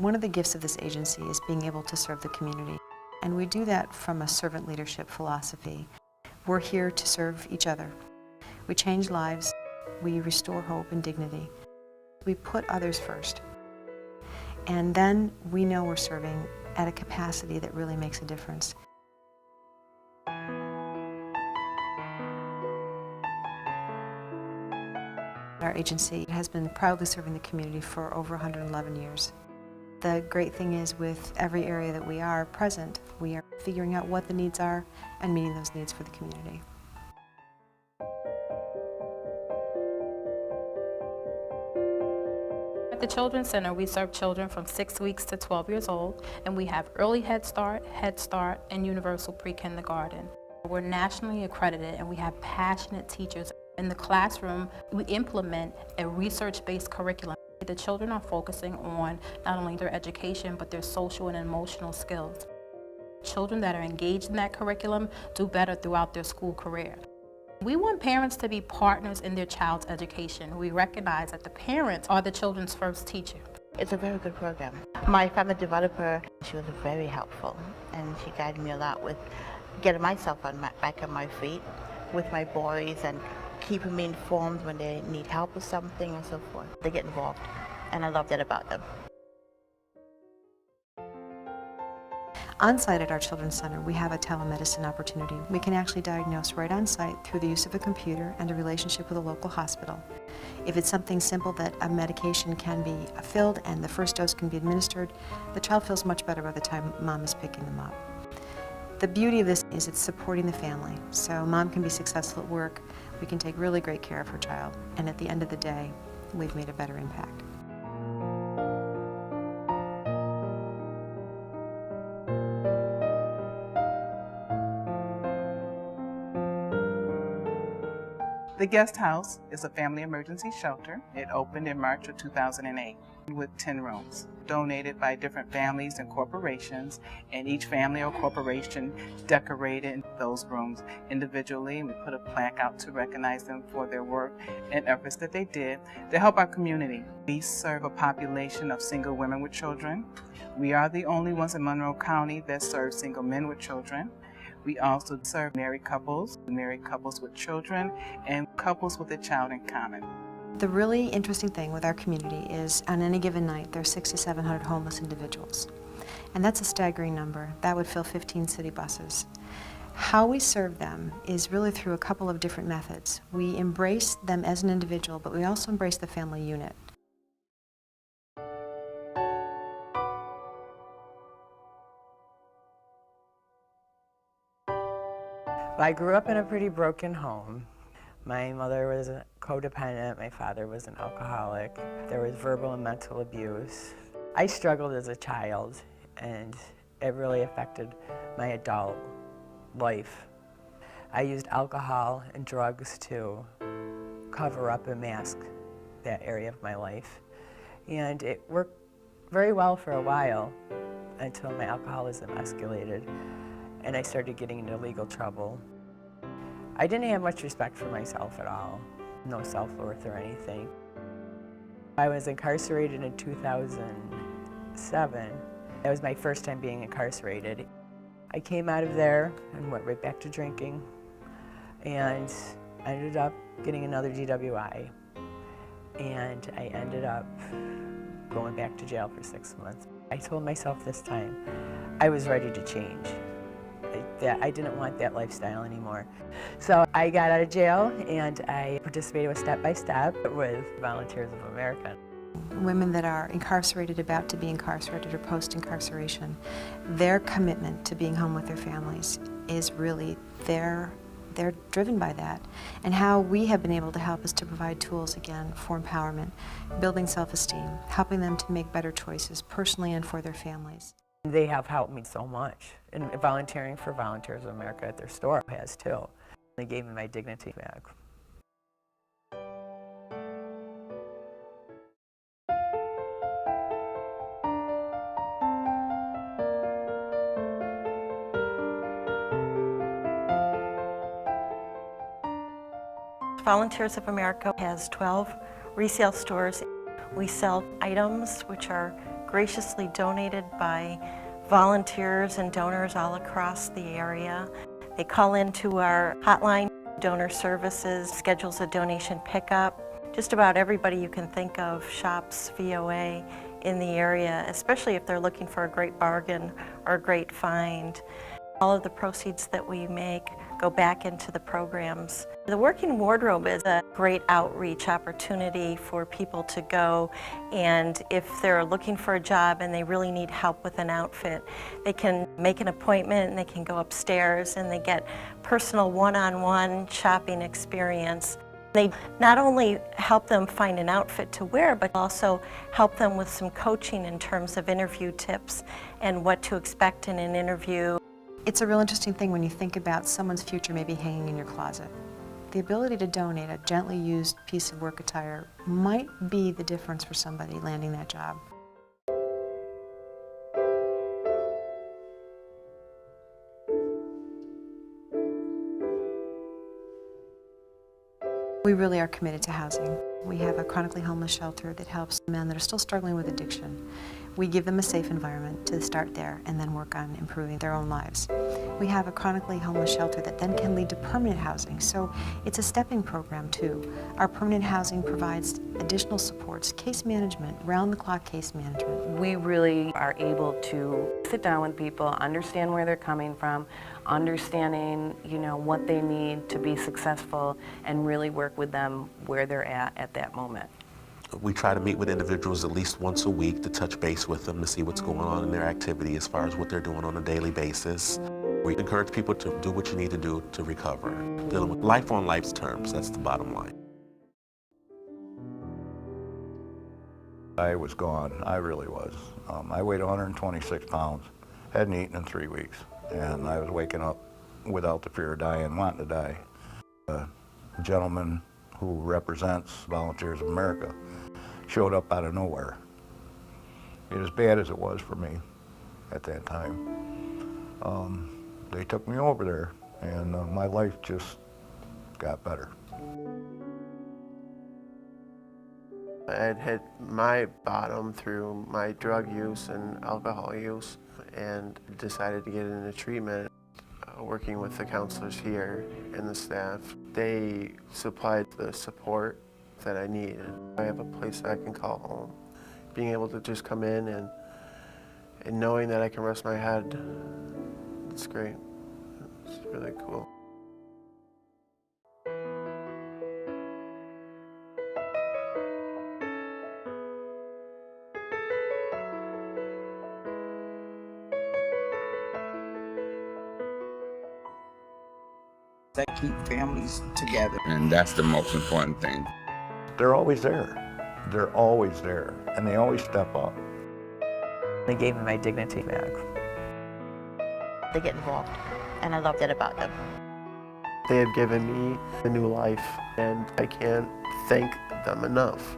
One of the gifts of this agency is being able to serve the community, and we do that from a servant leadership philosophy. We're here to serve each other. We change lives, we restore hope and dignity. We put others first, and then we know we're serving at a capacity that really makes a difference. Our agency has been proudly serving the community for over 111 years. The great thing is, with every area that we are present, we are figuring out what the needs are and meeting those needs for the community. At the Children's Center, we serve children from 6 weeks to 12 years old, and we have early Head Start, and universal pre-kindergarten. We're nationally accredited, and we have passionate teachers. In the classroom, we implement a research-based curriculum. The children are focusing on not only their education, but their social and emotional skills. Children that are engaged in that curriculum do better throughout their school career. We want parents to be partners in their child's education. We recognize that the parents are the children's first teacher. It's a very good program. My family developer, she was very helpful, and she guided me a lot with getting myself back on my feet with my boys and keeping me informed when they need help with something and so forth. They get involved, and I love that about them. On site at our Children's Center, we have a telemedicine opportunity. We can actually diagnose right on site through the use of a computer and a relationship with a local hospital. If it's something simple that a medication can be filled and the first dose can be administered, the child feels much better by the time mom is picking them up. The beauty of this is it's supporting the family. So mom can be successful at work, we can take really great care of her child, and at the end of the day, we've made a better impact. The guest house is a family emergency shelter. It opened in March of 2008 with 10 rooms, donated by different families and corporations, and each family or corporation decorated those rooms individually. We put a plaque out to recognize them for their work and efforts that they did to help our community. We serve a population of single women with children. We are the only ones in Monroe County that serve single men with children. We also serve married couples with children, and couples with a child in common. The really interesting thing with our community is on any given night there are 600 to 700 homeless individuals. And that's a staggering number. That would fill 15 city buses. How we serve them is really through a couple of different methods. We embrace them as an individual, but we also embrace the family unit. I grew up in a pretty broken home. My mother was a codependent, my father was an alcoholic. There was verbal and mental abuse. I struggled as a child, and it really affected my adult life. I used alcohol and drugs to cover up and mask that area of my life. And it worked very well for a while until my alcoholism escalated and I started getting into legal trouble. I didn't have much respect for myself at all, no self-worth or anything. I was incarcerated in 2007. That was my first time being incarcerated. I came out of there and went right back to drinking, and I ended up getting another DWI, and I ended up going back to jail for 6 months. I told myself this time I was ready to change. I didn't want that lifestyle anymore. So I got out of jail and I participated with Step by Step with Volunteers of America. Women that are incarcerated, about to be incarcerated, or post-incarceration, their commitment to being home with their families is really they're driven by that. And how we have been able to help is to provide tools, again, for empowerment, building self-esteem, helping them to make better choices personally and for their families. They have helped me so much, and volunteering for Volunteers of America at their store has too. They gave me my dignity back. Volunteers of America has 12 resale stores. We sell items which are graciously donated by volunteers and donors all across the area. They call into our hotline. Donor Services schedules a donation pickup. Just about everybody you can think of shops VOA in the area, especially if they're looking for a great bargain or a great find. All of the proceeds that we make go back into the programs. The Working Wardrobe is a great outreach opportunity for people to go, and if they're looking for a job and they really need help with an outfit, they can make an appointment and they can go upstairs and they get personal one-on-one shopping experience. They not only help them find an outfit to wear, but also help them with some coaching in terms of interview tips and what to expect in an interview. It's a real interesting thing when you think about someone's future maybe hanging in your closet. The ability to donate a gently used piece of work attire might be the difference for somebody landing that job. We really are committed to housing. We have a chronically homeless shelter that helps men that are still struggling with addiction. We give them a safe environment to start there and then work on improving their own lives. We have a chronically homeless shelter that then can lead to permanent housing, so it's a stepping program too. Our permanent housing provides additional supports, case management, round-the-clock case management. We really are able to sit down with people, understand where they're coming from, understanding, what they need to be successful, and really work with them where they're at that moment. We try to meet with individuals at least once a week to touch base with them to see what's going on in their activity as far as what they're doing on a daily basis. We encourage people to do what you need to do to recover. Dealing with life on life's terms, that's the bottom line. I was gone, I really was. I weighed 126 pounds, hadn't eaten in 3 weeks, and I was waking up without the fear of dying, wanting to die. A gentleman who represents Volunteers of America showed up out of nowhere. As bad as it was for me at that time, they took me over there, and my life just got better. I had hit my bottom through my drug use and alcohol use and decided to get into treatment. Working with the counselors here and the staff, they supplied the support that I needed. I have a place I can call home. Being able to just come in and knowing that I can rest my head, it's great. It's really cool. That keep families together. And that's the most important thing. They're always there. They're always there, and they always step up. They gave me my dignity back. They get involved, and I love that about them. They have given me a new life, and I can't thank them enough.